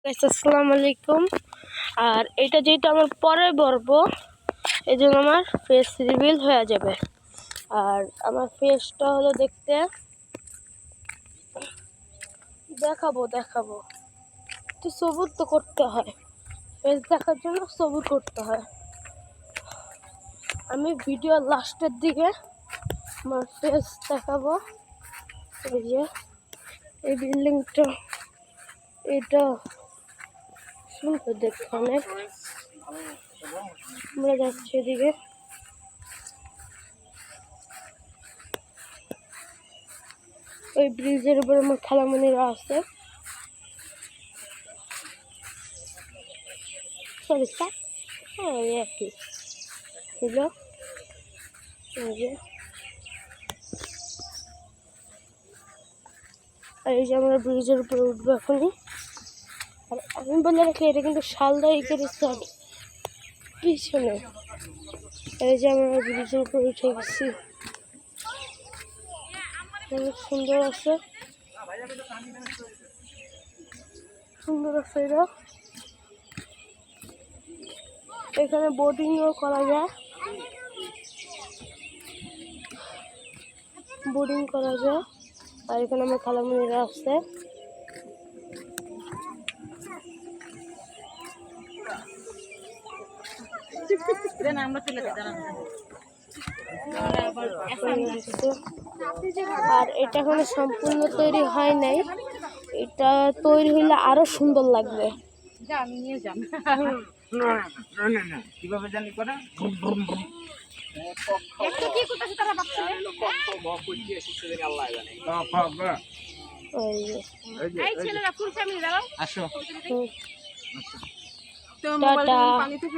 আসসালামু আলাইকুম। আর এটা যেহেতু আমার পরে পর্ব, এই জন্য আমার ফেস রিভিল হয়ে যাবে। আর আমার ফেসটা হলো দেখতে দেখাবো একটু সবুর তো করতে হয়, ফেস দেখার জন্য সবুর করতে হয়। আমি ভিডিও লাস্টের দিকে আমার ফেস দেখাবো। এই যে এই বিল্ডিংটা, এটা সুন্দর দেখতে অনেক। আমরা যাচ্ছি এদিকে। ওই ব্রিজের উপরে আমার খালামণিরা আছে। সরি স্যার, হ্যাঁ এই আর কি ছিল। আর এই যে আমরা ব্রিজের উপরে উঠবো এখনই। আর আমি বলে রাখি, এটা কিন্তু শালদাই করেছে পিছনে। এই যে আমরা ব্রিজের উপরে উঠে গেছি, অনেক সুন্দর আছে, এটা। এখানে বোটিংও করা যায়, আর এখানে আমার খালামণিরা আছে। আর এটা এখনো সম্পূর্ণ তৈরি হয় নাই, এটা তৈরি হইলে আরো সুন্দর লাগবে। কিভাবে জানি করে টাটা।